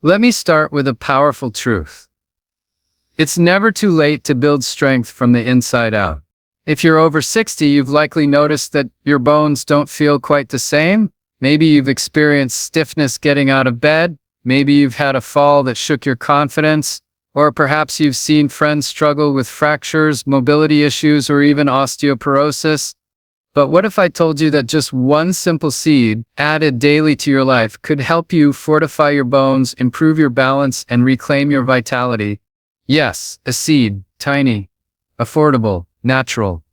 Let me start with a powerful truth. It's never too late to build strength from the inside out. If you're over 60, you've likely noticed that your bones don't feel quite the same. Maybe you've experienced stiffness getting out of bed. Maybe you've had a fall that shook your confidence. Or perhaps you've seen friends struggle with fractures, mobility issues, or even osteoporosis. But what if I told you that just one simple seed added daily to your life could help you fortify your bones, improve your balance, and reclaim your vitality? Yes, a seed, tiny, affordable, natural.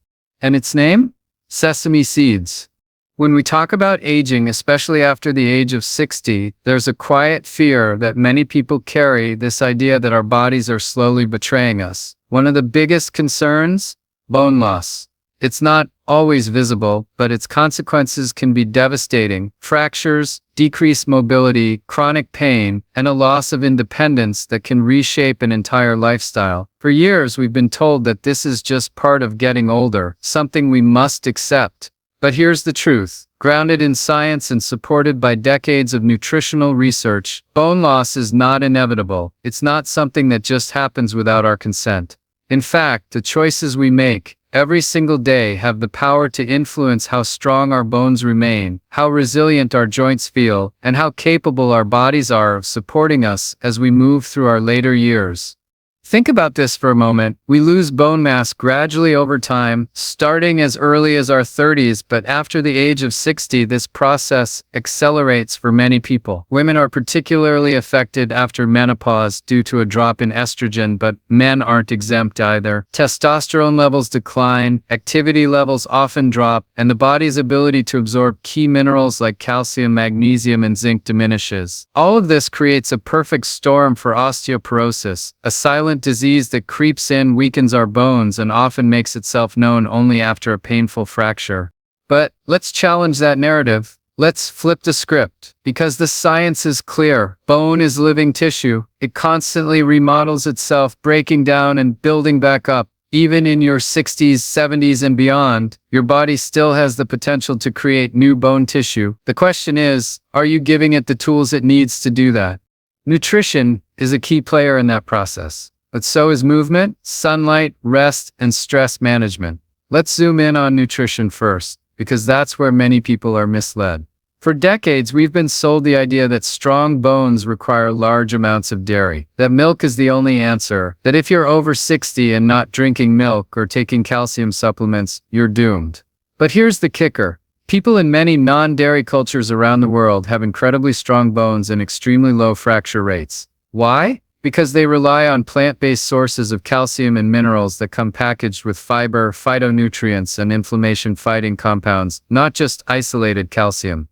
And its name? Sesame seeds. When we talk about aging, especially after the age of 60, there's a quiet fear that many people carry, this idea that our bodies are slowly betraying us. One of the biggest concerns? Bone loss. It's not always visible, but its consequences can be devastating. Fractures, decreased mobility, chronic pain, and a loss of independence that can reshape an entire lifestyle. For years, we've been told that this is just part of getting older, something we must accept. But here's the truth. Grounded in science and supported by decades of nutritional research, bone loss is not inevitable. It's not something that just happens without our consent. In fact, the choices we make every single day have the power to influence how strong our bones remain, how resilient our joints feel, and how capable our bodies are of supporting us as we move through our later years. Think about this for a moment. We lose bone mass gradually over time, starting as early as our 30s, but after the age of 60, this process accelerates for many people. Women are particularly affected after menopause due to a drop in estrogen, but men aren't exempt either. Testosterone levels decline, activity levels often drop, and the body's ability to absorb key minerals like calcium, magnesium, and zinc diminishes. All of this creates a perfect storm for osteoporosis, a silent disease that creeps in, weakens our bones, and often makes itself known only after a painful fracture. But let's challenge that narrative. Let's flip the script, because the science is clear. Bone is living tissue. It constantly remodels itself, breaking down and building back up. Even in your 60s, 70s, and beyond, your body still has the potential to create new bone tissue. The question is, are you giving it the tools it needs to do that? Nutrition is a key player in that process. But so is movement, sunlight, rest, and stress management. Let's zoom in on nutrition first, because that's where many people are misled. For decades, we've been sold the idea that strong bones require large amounts of dairy, that milk is the only answer, that if you're over 60 and not drinking milk or taking calcium supplements, you're doomed. But here's the kicker. People in many non-dairy cultures around the world have incredibly strong bones and extremely low fracture rates. Why? Because they rely on plant-based sources of calcium and minerals that come packaged with fiber, phytonutrients, and inflammation-fighting compounds, not just isolated calcium.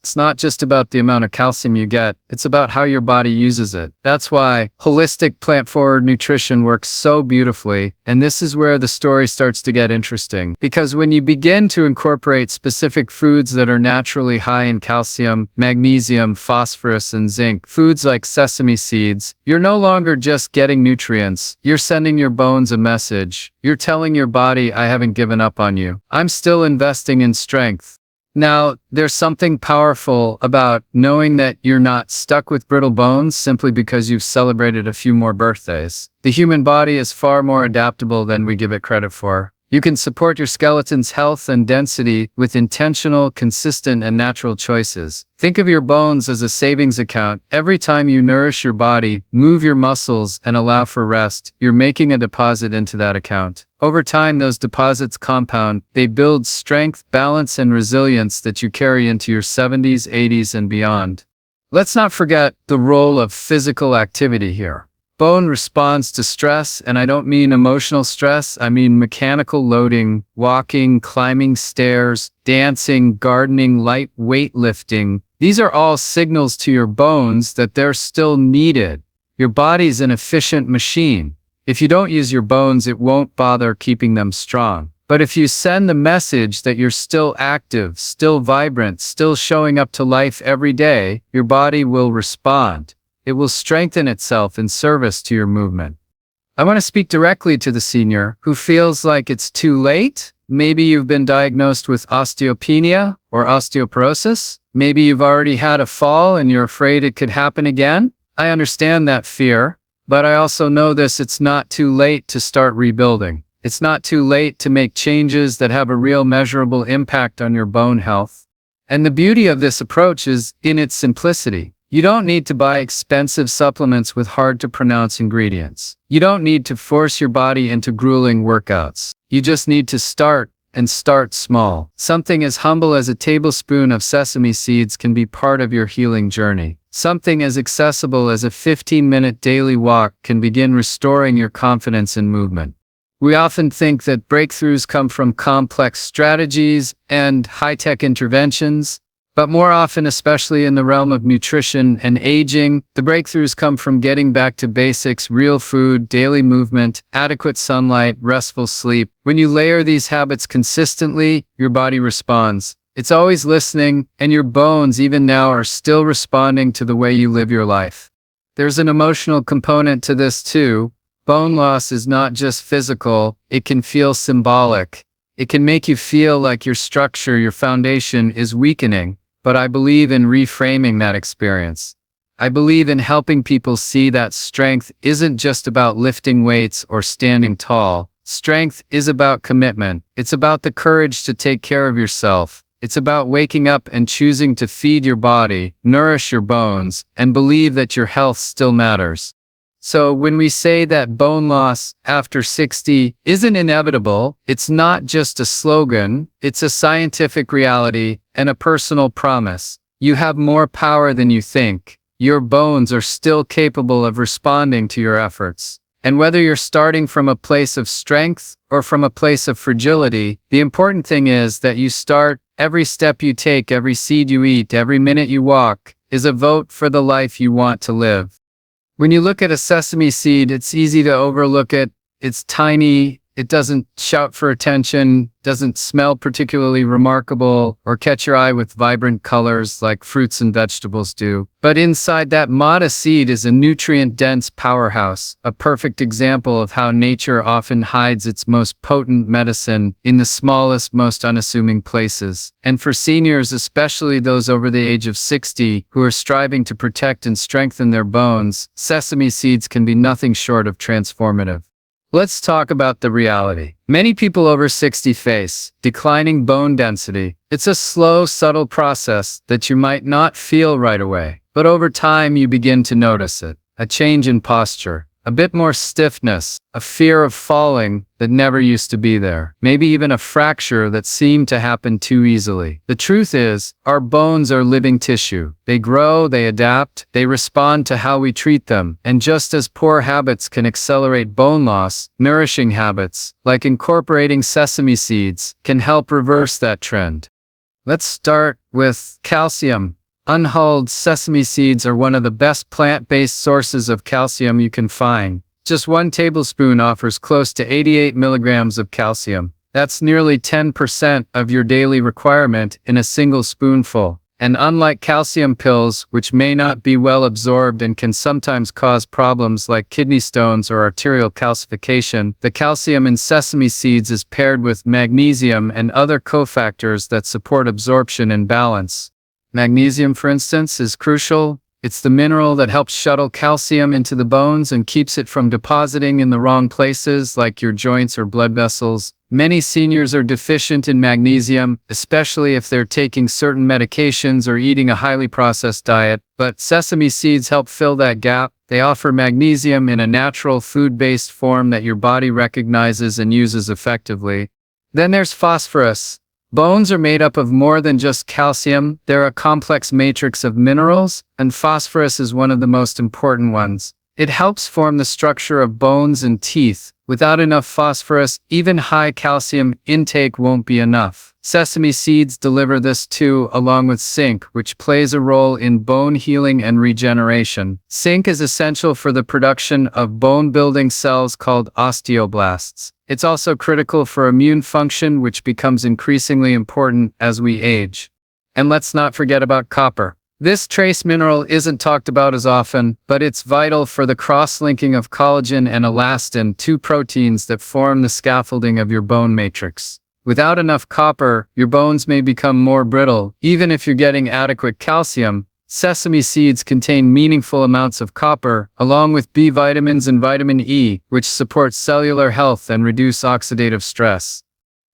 It's not just about the amount of calcium you get, it's about how your body uses it. That's why holistic plant-forward nutrition works so beautifully, and this is where the story starts to get interesting. Because when you begin to incorporate specific foods that are naturally high in calcium, magnesium, phosphorus, and zinc, foods like sesame seeds, you're no longer just getting nutrients, you're sending your bones a message. You're telling your body, I haven't given up on you. I'm still investing in strength. Now, there's something powerful about knowing that you're not stuck with brittle bones simply because you've celebrated a few more birthdays. The human body is far more adaptable than we give it credit for. You can support your skeleton's health and density with intentional, consistent, and natural choices. Think of your bones as a savings account. Every time you nourish your body, move your muscles, and allow for rest, you're making a deposit into that account. Over time, those deposits compound. They build strength, balance, and resilience that you carry into your 70s, 80s, and beyond. Let's not forget the role of physical activity here. Bone responds to stress, and I don't mean emotional stress, I mean mechanical loading, walking, climbing stairs, dancing, gardening, light weightlifting. These are all signals to your bones that they're still needed. Your body's an efficient machine. If you don't use your bones, it won't bother keeping them strong. But if you send the message that you're still active, still vibrant, still showing up to life every day, your body will respond. It will strengthen itself in service to your movement. I want to speak directly to the senior who feels like it's too late. Maybe you've been diagnosed with osteopenia or osteoporosis. Maybe you've already had a fall and you're afraid it could happen again. I understand that fear, but I also know it's not too late to start rebuilding. It's not too late to make changes that have a real measurable impact on your bone health. And the beauty of this approach is in its simplicity. You don't need to buy expensive supplements with hard-to-pronounce ingredients. You don't need to force your body into grueling workouts. You just need to start, and start small. Something as humble as a tablespoon of sesame seeds can be part of your healing journey. Something as accessible as a 15-minute daily walk can begin restoring your confidence in movement. We often think that breakthroughs come from complex strategies and high-tech interventions, but more often, especially in the realm of nutrition and aging, the breakthroughs come from getting back to basics: real food, daily movement, adequate sunlight, restful sleep. When you layer these habits consistently, your body responds. It's always listening, and your bones, even now, are still responding to the way you live your life. There's an emotional component to this too. Bone loss is not just physical, it can feel symbolic. It can make you feel like your structure, your foundation is weakening. But I believe in reframing that experience. I believe in helping people see that strength isn't just about lifting weights or standing tall. Strength is about commitment. It's about the courage to take care of yourself. It's about waking up and choosing to feed your body, nourish your bones, and believe that your health still matters. So when we say that bone loss after 60 isn't inevitable, it's not just a slogan, it's a scientific reality and a personal promise. You have more power than you think. Your bones are still capable of responding to your efforts. And whether you're starting from a place of strength or from a place of fragility, the important thing is that you start. Every step you take, every seed you eat, every minute you walk is a vote for the life you want to live. When you look at a sesame seed, it's easy to overlook it. It's tiny, it doesn't shout for attention, doesn't smell particularly remarkable, or catch your eye with vibrant colors like fruits and vegetables do. But inside that modest seed is a nutrient-dense powerhouse, a perfect example of how nature often hides its most potent medicine in the smallest, most unassuming places. And for seniors, especially those over the age of 60, who are striving to protect and strengthen their bones, sesame seeds can be nothing short of transformative. Let's talk about the reality. Many people over 60 face declining bone density. It's a slow, subtle process that you might not feel right away, but over time you begin to notice it. A change in posture, a bit more stiffness, a fear of falling that never used to be there, maybe even a fracture that seemed to happen too easily. The truth is, our bones are living tissue. They grow, they adapt, they respond to how we treat them. And just as poor habits can accelerate bone loss, nourishing habits, like incorporating sesame seeds, can help reverse that trend. Let's start with calcium. Unhulled sesame seeds are one of the best plant-based sources of calcium you can find. Just 1 tablespoon offers close to 88 milligrams of calcium. That's nearly 10% of your daily requirement in a single spoonful. And unlike calcium pills, which may not be well absorbed and can sometimes cause problems like kidney stones or arterial calcification, the calcium in sesame seeds is paired with magnesium and other cofactors that support absorption and balance. Magnesium, for instance, is crucial. It's the mineral that helps shuttle calcium into the bones and keeps it from depositing in the wrong places, like your joints or blood vessels. Many seniors are deficient in magnesium, especially if they're taking certain medications or eating a highly processed diet, but sesame seeds help fill that gap. They offer magnesium in a natural food-based form that your body recognizes and uses effectively. Then there's phosphorus. Bones are made up of more than just calcium. They're a complex matrix of minerals, and phosphorus is one of the most important ones. It helps form the structure of bones and teeth. Without enough phosphorus, even high calcium intake won't be enough. Sesame seeds deliver this too, along with zinc, which plays a role in bone healing and regeneration. Zinc is essential for the production of bone-building cells called osteoblasts. It's also critical for immune function, which becomes increasingly important as we age. And let's not forget about copper. This trace mineral isn't talked about as often, but it's vital for the cross-linking of collagen and elastin, 2 proteins that form the scaffolding of your bone matrix. Without enough copper, your bones may become more brittle. Even if you're getting adequate calcium, Sesame seeds contain meaningful amounts of copper, along with B vitamins and vitamin E, which support cellular health and reduce oxidative stress.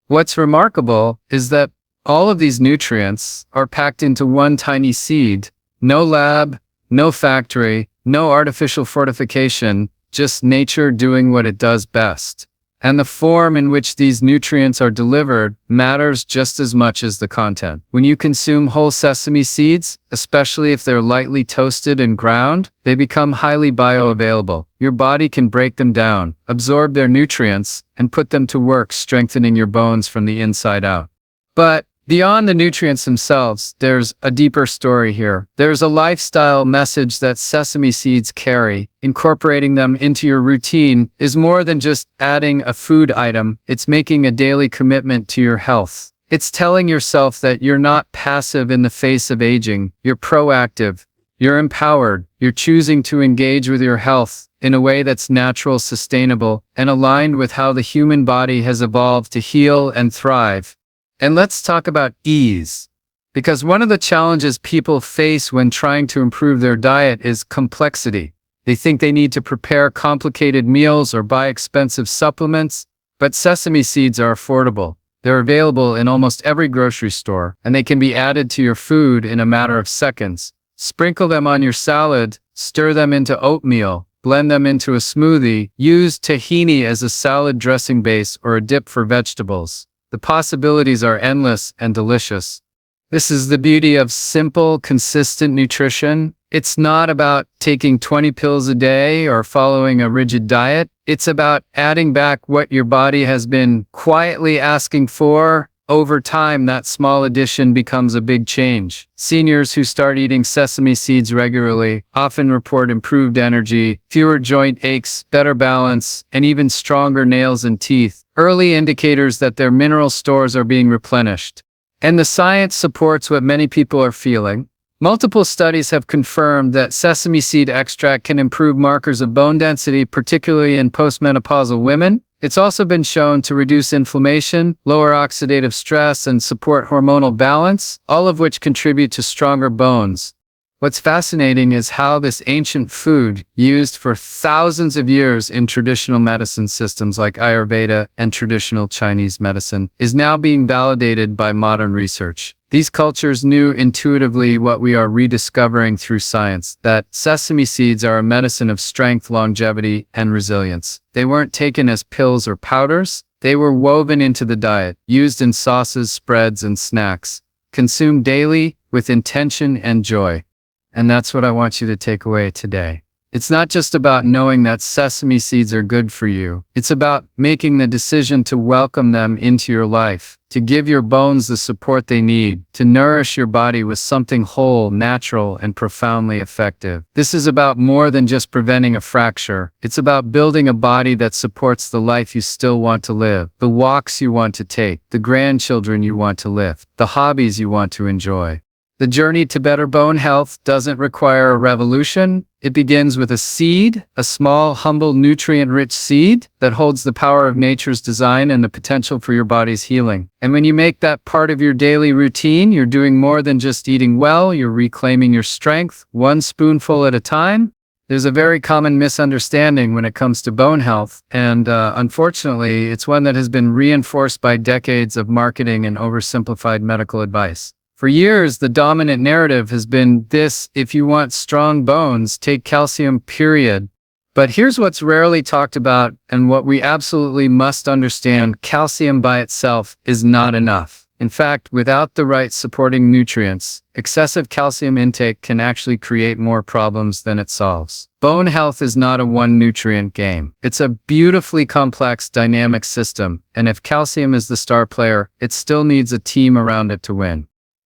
What's remarkable is that all of these nutrients are packed into one tiny seed. No lab, no factory, no artificial fortification, just nature doing what it does best. And the form in which these nutrients are delivered matters just as much as the content. When you consume whole sesame seeds, especially if they're lightly toasted and ground, they become highly bioavailable. Your body can break them down, absorb their nutrients, and put them to work strengthening your bones from the inside out. But beyond the nutrients themselves, there's a deeper story here. There's a lifestyle message that sesame seeds carry. Incorporating them into your routine is more than just adding a food item. It's making a daily commitment to your health. It's telling yourself that you're not passive in the face of aging. You're proactive. You're empowered. You're choosing to engage with your health in a way that's natural, sustainable, and aligned with how the human body has evolved to heal and thrive. And let's talk about ease, because one of the challenges people face when trying to improve their diet is complexity. They think they need to prepare complicated meals or buy expensive supplements, but sesame seeds are affordable. They're available in almost every grocery store, and they can be added to your food in a matter of seconds. Sprinkle them on your salad, stir them into oatmeal, blend them into a smoothie, use tahini as a salad dressing base or a dip for vegetables. The possibilities are endless and delicious. This is the beauty of simple, consistent nutrition. It's not about taking 20 pills a day or following a rigid diet. It's about adding back what your body has been quietly asking for. Over time, that small addition becomes a big change. Seniors who start eating sesame seeds regularly often report improved energy, fewer joint aches, better balance, and even stronger nails and teeth. Early indicators that their mineral stores are being replenished. And the science supports what many people are feeling. Multiple studies have confirmed that sesame seed extract can improve markers of bone density, particularly in postmenopausal women. It's also been shown to reduce inflammation, lower oxidative stress, and support hormonal balance, all of which contribute to stronger bones. What's fascinating is how this ancient food, used for thousands of years in traditional medicine systems like Ayurveda and traditional Chinese medicine, is now being validated by modern research. These cultures knew intuitively what we are rediscovering through science, that sesame seeds are a medicine of strength, longevity, and resilience. They weren't taken as pills or powders. They were woven into the diet, used in sauces, spreads, and snacks, consumed daily with intention and joy. And that's what I want you to take away today. It's not just about knowing that sesame seeds are good for you. It's about making the decision to welcome them into your life, to give your bones the support they need, to nourish your body with something whole, natural, and profoundly effective. This is about more than just preventing a fracture. It's about building a body that supports the life you still want to live, the walks you want to take, the grandchildren you want to lift, the hobbies you want to enjoy. The journey to better bone health doesn't require a revolution. It begins with a seed, a small, humble, nutrient-rich seed that holds the power of nature's design and the potential for your body's healing. And when you make that part of your daily routine, you're doing more than just eating well, you're reclaiming your strength, one spoonful at a time. There's a very common misunderstanding when it comes to bone health, and unfortunately, it's one that has been reinforced by decades of marketing and oversimplified medical advice. For years, the dominant narrative has been this: if you want strong bones, take calcium, period. But here's what's rarely talked about and what we absolutely must understand: calcium by itself is not enough. In fact, without the right supporting nutrients, excessive calcium intake can actually create more problems than it solves. Bone health is not a one-nutrient game. It's a beautifully complex, dynamic system, and if calcium is the star player, it still needs a team around it to win.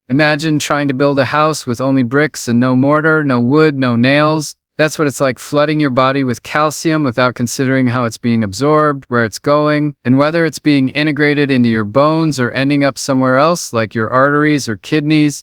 Imagine trying to build a house with only bricks and no mortar, no wood, no nails. That's what it's like, flooding your body with calcium without considering how it's being absorbed, where it's going, and whether it's being integrated into your bones or ending up somewhere else, like your arteries or kidneys.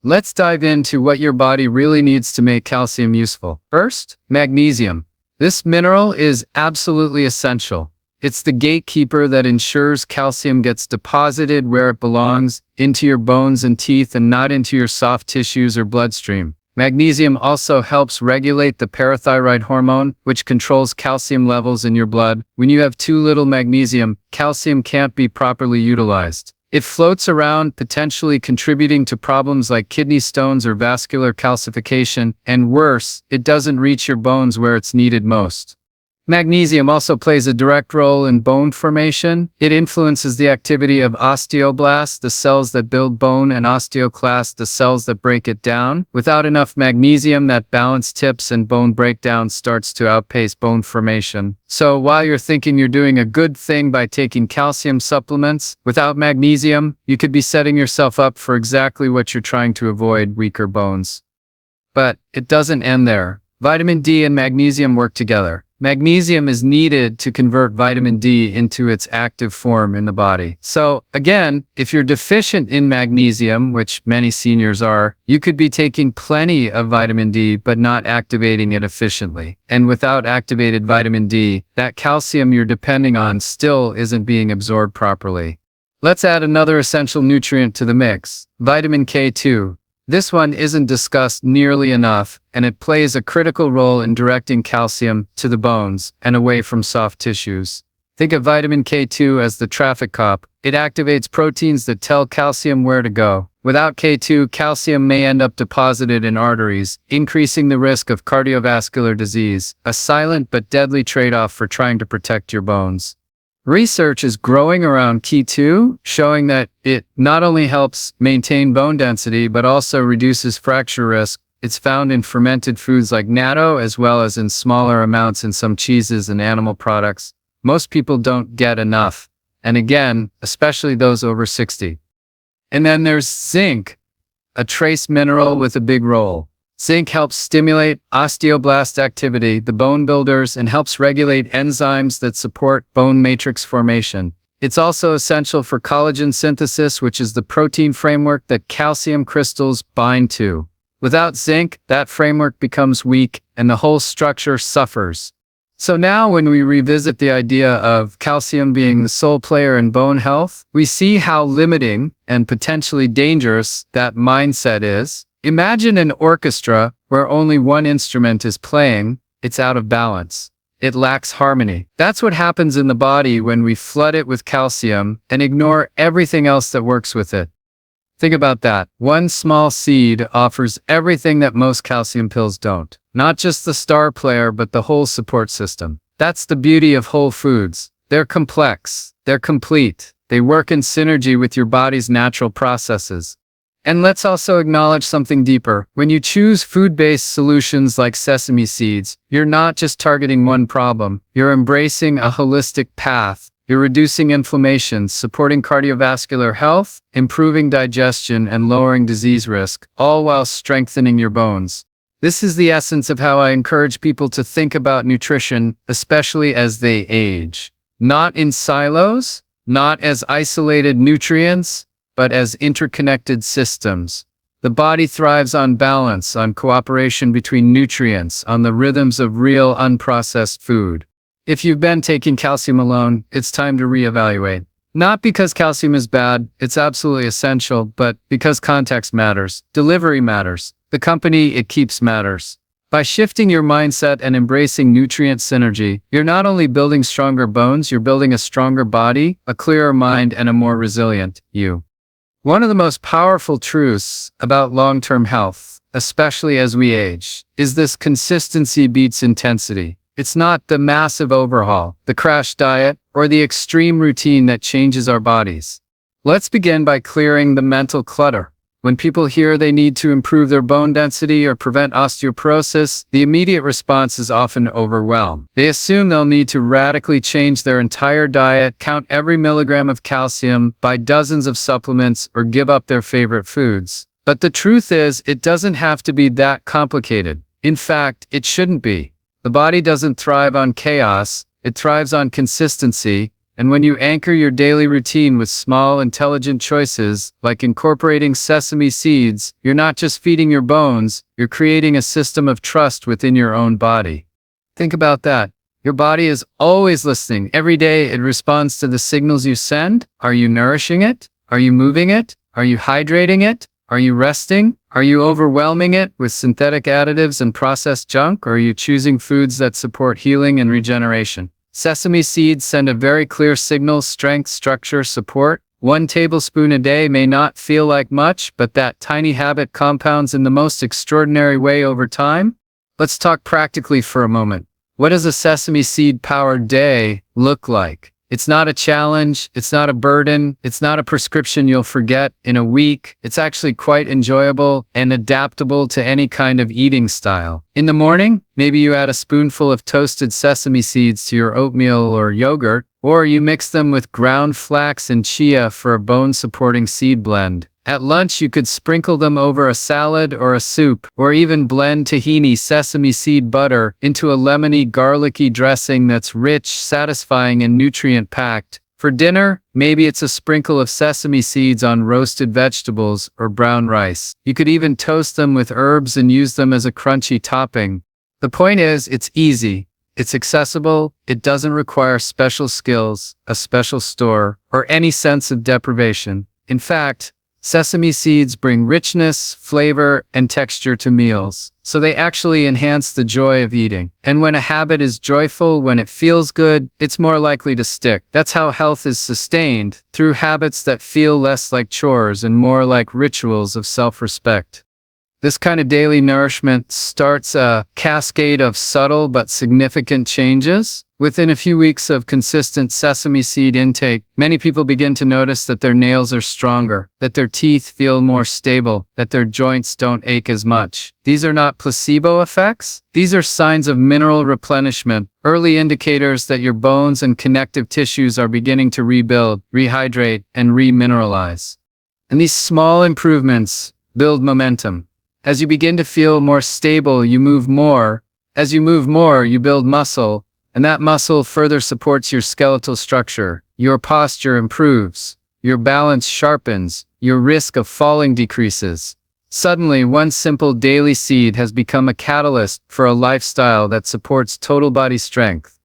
Let's dive into what your body really needs to make calcium useful. First, magnesium. This mineral is absolutely essential. It's the gatekeeper that ensures calcium gets deposited where it belongs, into your bones and teeth, and not into your soft tissues or bloodstream. Magnesium also helps regulate the parathyroid hormone, which controls calcium levels in your blood. When you have too little magnesium, calcium can't be properly utilized. It floats around, potentially contributing to problems like kidney stones or vascular calcification, and worse, it doesn't reach your bones where it's needed most. Magnesium also plays a direct role in bone formation. It influences the activity of osteoblasts, the cells that build bone, and osteoclasts, the cells that break it down. Without enough magnesium, that balance tips and bone breakdown starts to outpace bone formation. So while you're thinking you're doing a good thing by taking calcium supplements, without magnesium, you could be setting yourself up for exactly what you're trying to avoid: weaker bones. But it doesn't end there. Vitamin D and magnesium work together. Magnesium is needed to convert vitamin D into its active form in the body. So again, if you're deficient in magnesium, which many seniors are, you could be taking plenty of vitamin D but not activating it efficiently. And without activated vitamin D, that calcium you're depending on still isn't being absorbed properly. Let's add another essential nutrient to the mix: vitamin K2. This one isn't discussed nearly enough, and it plays a critical role in directing calcium to the bones and away from soft tissues. Think of vitamin K2 as the traffic cop. It activates proteins that tell calcium where to go. Without K2, calcium may end up deposited in arteries, increasing the risk of cardiovascular disease, a silent but deadly trade-off for trying to protect your bones. Research is growing around K2, showing that it not only helps maintain bone density, but also reduces fracture risk. It's found in fermented foods like natto, as well as in smaller amounts in some cheeses and animal products. Most people don't get enough, and again, especially those over 60. And then there's zinc, a trace mineral with a big role. Zinc helps stimulate osteoblast activity, the bone builders, and helps regulate enzymes that support bone matrix formation. It's also essential for collagen synthesis, which is the protein framework that calcium crystals bind to. Without zinc, that framework becomes weak, and the whole structure suffers. So now when we revisit the idea of calcium being the sole player in bone health, we see how limiting and potentially dangerous that mindset is. Imagine an orchestra where only one instrument is playing. It's out of balance. It lacks harmony. That's what happens in the body when we flood it with calcium and ignore everything else that works with it. Think about that. One small seed offers everything that most calcium pills don't. Not just the star player, but the whole support system. That's the beauty of whole foods. They're complex. They're complete. They work in synergy with your body's natural processes. And let's also acknowledge something deeper. When you choose food-based solutions like sesame seeds, you're not just targeting one problem. You're embracing a holistic path. You're reducing inflammation, supporting cardiovascular health, improving digestion, and lowering disease risk, all while strengthening your bones. This is the essence of how I encourage people to think about nutrition, especially as they age. Not in silos, not as isolated nutrients, but as interconnected systems. The body thrives on balance, on cooperation between nutrients, on the rhythms of real unprocessed food. If you've been taking calcium alone, it's time to reevaluate. Not because calcium is bad, it's absolutely essential, but because context matters, delivery matters, the company it keeps matters. By shifting your mindset and embracing nutrient synergy, you're not only building stronger bones, you're building a stronger body, a clearer mind, and a more resilient you. One of the most powerful truths about long-term health, especially as we age, is this: consistency beats intensity. It's not the massive overhaul, the crash diet, or the extreme routine that changes our bodies. Let's begin by clearing the mental clutter. When people hear they need to improve their bone density or prevent osteoporosis, the immediate response is often overwhelm. They assume they'll need to radically change their entire diet, count every milligram of calcium, buy dozens of supplements, or give up their favorite foods. But the truth is, it doesn't have to be that complicated. In fact, it shouldn't be. The body doesn't thrive on chaos, it thrives on consistency. And when you anchor your daily routine with small, intelligent choices, like incorporating sesame seeds, you're not just feeding your bones, you're creating a system of trust within your own body. Think about that. Your body is always listening. Every day it responds to the signals you send. Are you nourishing it? Are you moving it? Are you hydrating it? Are you resting? Are you overwhelming it with synthetic additives and processed junk? Or are you choosing foods that support healing and regeneration? Sesame seeds send a very clear signal: strength, structure, support. 1 tablespoon a day may not feel like much, but that tiny habit compounds in the most extraordinary way over time. Let's talk practically for a moment. What does a sesame seed-powered day look like? It's not a challenge, it's not a burden, it's not a prescription you'll forget in a week. It's actually quite enjoyable and adaptable to any kind of eating style. In the morning, maybe you add a spoonful of toasted sesame seeds to your oatmeal or yogurt, or you mix them with ground flax and chia for a bone-supporting seed blend. At lunch, you could sprinkle them over a salad or a soup, or even blend tahini sesame seed butter into a lemony, garlicky dressing that's rich, satisfying, and nutrient-packed. For dinner, maybe it's a sprinkle of sesame seeds on roasted vegetables or brown rice. You could even toast them with herbs and use them as a crunchy topping. The point is, it's easy. It's accessible, it doesn't require special skills, a special store, or any sense of deprivation. In fact, sesame seeds bring richness, flavor, and texture to meals, so they actually enhance the joy of eating. And when a habit is joyful, when it feels good, it's more likely to stick. That's how health is sustained, through habits that feel less like chores and more like rituals of self-respect. This kind of daily nourishment starts a cascade of subtle but significant changes. Within a few weeks of consistent sesame seed intake, many people begin to notice that their nails are stronger, that their teeth feel more stable, that their joints don't ache as much. These are not placebo effects. These are signs of mineral replenishment, early indicators that your bones and connective tissues are beginning to rebuild, rehydrate, and remineralize. And these small improvements build momentum. As you begin to feel more stable, you move more. As you move more, you build muscle, and that muscle further supports your skeletal structure. Your posture improves, your balance sharpens, your risk of falling decreases. Suddenly, one simple daily seed has become a catalyst for a lifestyle that supports total body strength.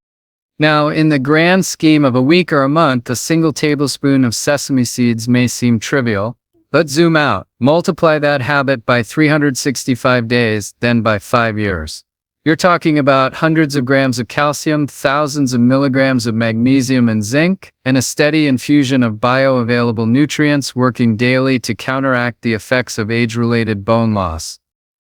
Now, in the grand scheme of a week or a month, a single tablespoon of sesame seeds may seem trivial. Let's zoom out. Multiply that habit by 365 days, then by 5 years. You're talking about hundreds of grams of calcium, thousands of milligrams of magnesium and zinc, and a steady infusion of bioavailable nutrients working daily to counteract the effects of age-related bone loss.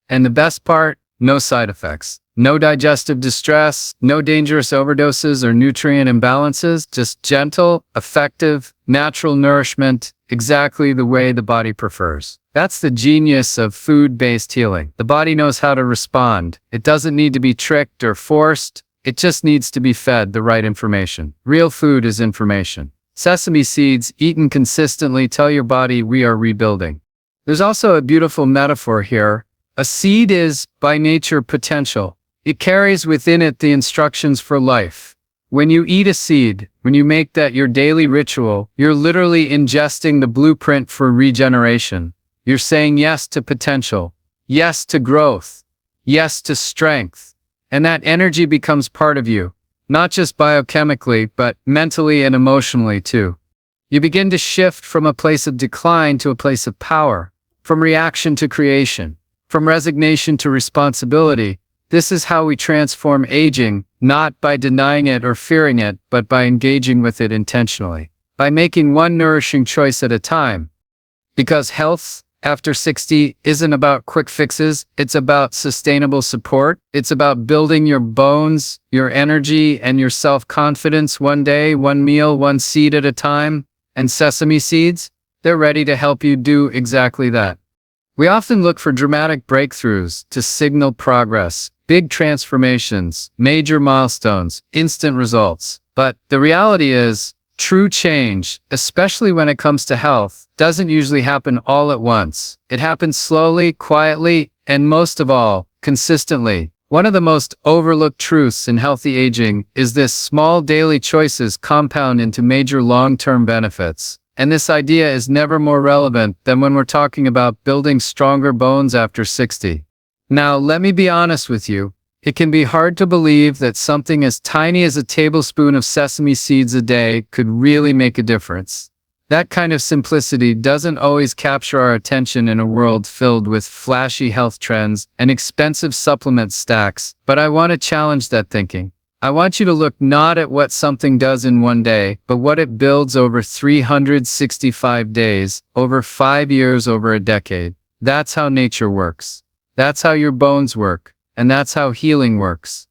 And the best part? No side effects. No digestive distress, no dangerous overdoses or nutrient imbalances, just gentle, effective, natural nourishment, exactly the way the body prefers. That's the genius of food-based healing. The body knows how to respond. It doesn't need to be tricked or forced. It just needs to be fed the right information. Real food is information. Sesame seeds, eaten consistently, tell your body we are rebuilding. There's also a beautiful metaphor here. A seed is, by nature, potential. It carries within it the instructions for life. When you eat a seed, when you make that your daily ritual, you're literally ingesting the blueprint for regeneration. You're saying yes to potential, yes to growth, yes to strength. And that energy becomes part of you, not just biochemically, but mentally and emotionally too. You begin to shift from a place of decline to a place of power, from reaction to creation, from resignation to responsibility. This is how we transform aging, not by denying it or fearing it, but by engaging with it intentionally, by making one nourishing choice at a time. Because health after 60 isn't about quick fixes, it's about sustainable support. It's about building your bones, your energy, and your self-confidence one day, one meal, one seed at a time. And sesame seeds, they're ready to help you do exactly that. We often look for dramatic breakthroughs to signal progress. Big transformations, major milestones, instant results. But the reality is, true change, especially when it comes to health, doesn't usually happen all at once. It happens slowly, quietly, and most of all, consistently. One of the most overlooked truths in healthy aging is this: small daily choices compound into major long-term benefits. And this idea is never more relevant than when we're talking about building stronger bones after 60. Now, let me be honest with you. It can be hard to believe that something as tiny as a tablespoon of sesame seeds a day could really make a difference. That kind of simplicity doesn't always capture our attention in a world filled with flashy health trends and expensive supplement stacks, but I want to challenge that thinking. I want you to look not at what something does in one day, but what it builds over 365 days, over 5 years, over a decade. That's how nature works. That's how your bones work, and that's how healing works.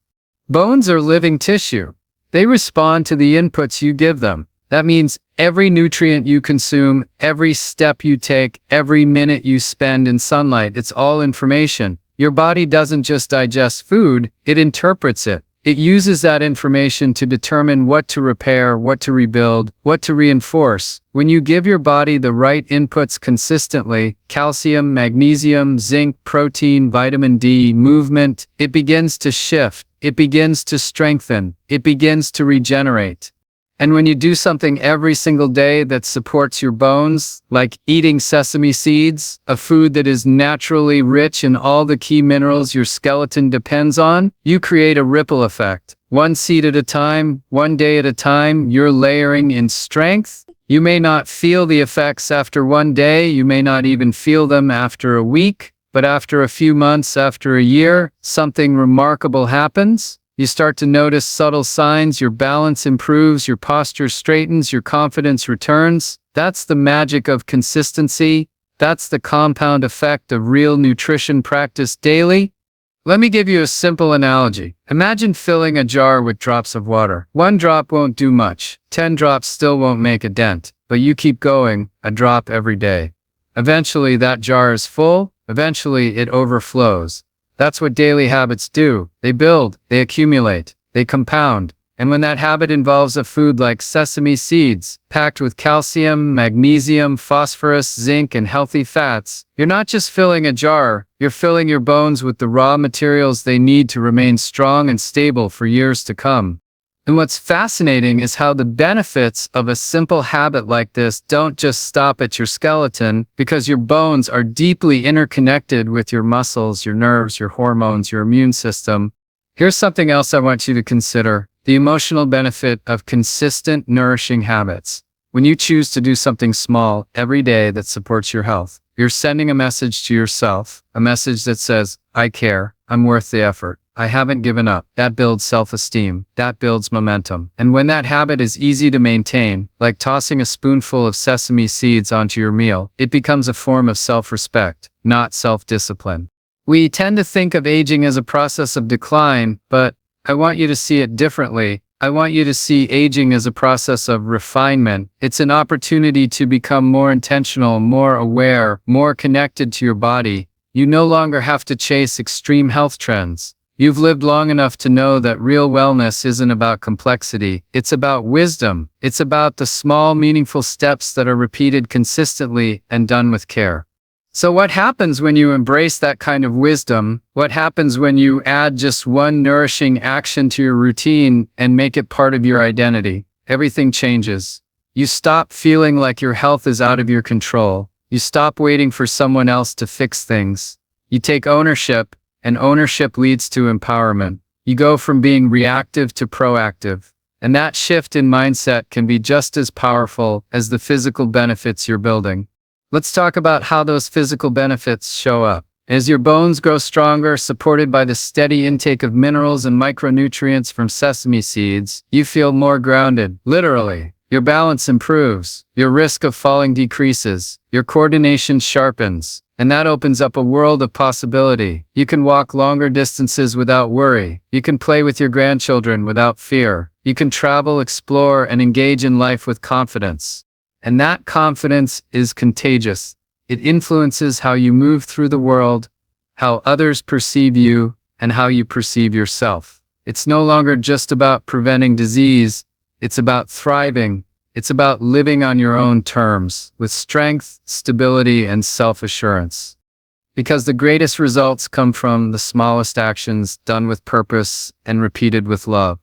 Bones are living tissue. They respond to the inputs you give them. That means every nutrient you consume, every step you take, every minute you spend in sunlight, it's all information. Your body doesn't just digest food, it interprets it. It uses that information to determine what to repair, what to rebuild, what to reinforce. When you give your body the right inputs consistently, calcium, magnesium, zinc, protein, vitamin D, movement, it begins to shift, it begins to strengthen, it begins to regenerate. And when you do something every single day that supports your bones, like eating sesame seeds, a food that is naturally rich in all the key minerals your skeleton depends on, you create a ripple effect. One seed at a time, one day at a time, you're layering in strength. You may not feel the effects after one day, you may not even feel them after a week, but after a few months, after a year, something remarkable happens. You start to notice subtle signs, your balance improves, your posture straightens, your confidence returns. That's the magic of consistency. That's the compound effect of real nutrition practice daily. Let me give you a simple analogy. Imagine filling a jar with drops of water. 1 drop won't do much. 10 drops still won't make a dent. But you keep going, a drop every day. Eventually that jar is full. Eventually it overflows. That's what daily habits do. They build, they accumulate, they compound. And when that habit involves a food like sesame seeds, packed with calcium, magnesium, phosphorus, zinc, and healthy fats, you're not just filling a jar, you're filling your bones with the raw materials they need to remain strong and stable for years to come. And what's fascinating is how the benefits of a simple habit like this don't just stop at your skeleton, because your bones are deeply interconnected with your muscles, your nerves, your hormones, your immune system. Here's something else I want you to consider: the emotional benefit of consistent, nourishing habits. When you choose to do something small every day that supports your health, you're sending a message to yourself, a message that says, I care, I'm worth the effort. I haven't given up. That builds self-esteem. That builds momentum. And when that habit is easy to maintain, like tossing a spoonful of sesame seeds onto your meal, it becomes a form of self-respect, not self-discipline. We tend to think of aging as a process of decline, but I want you to see it differently. I want you to see aging as a process of refinement. It's an opportunity to become more intentional, more aware, more connected to your body. You no longer have to chase extreme health trends. You've lived long enough to know that real wellness isn't about complexity. It's about wisdom. It's about the small, meaningful steps that are repeated consistently and done with care. So what happens when you embrace that kind of wisdom? What happens when you add just one nourishing action to your routine and make it part of your identity? Everything changes. You stop feeling like your health is out of your control. You stop waiting for someone else to fix things. You take ownership. And ownership leads to empowerment. You go from being reactive to proactive. And that shift in mindset can be just as powerful as the physical benefits you're building. Let's talk about how those physical benefits show up. As your bones grow stronger, supported by the steady intake of minerals and micronutrients from sesame seeds, you feel more grounded, literally. Your balance improves. Your risk of falling decreases. Your coordination sharpens. And that opens up a world of possibility. You can walk longer distances without worry. You can play with your grandchildren without fear. You can travel, explore, and engage in life with confidence. And that confidence is contagious. It influences how you move through the world, how others perceive you, and how you perceive yourself. It's no longer just about preventing disease. It's about thriving. It's about living on your own terms, with strength, stability, and self-assurance. Because the greatest results come from the smallest actions done with purpose and repeated with love.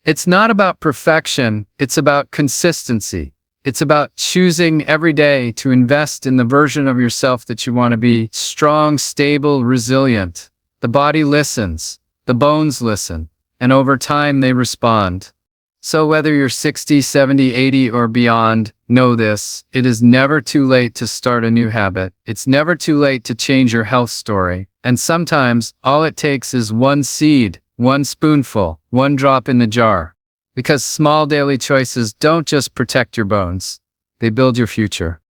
It's not about perfection, it's about consistency. It's about choosing every day to invest in the version of yourself that you want to be: strong, stable, resilient. The body listens, the bones listen, and over time they respond. So whether you're 60, 70, 80, or beyond, Know this, it is never too late to start a new habit. It's never too late to change your health story. And sometimes, all it takes is one seed, one spoonful, one drop in the jar. Because small daily choices don't just protect your bones, they build your future.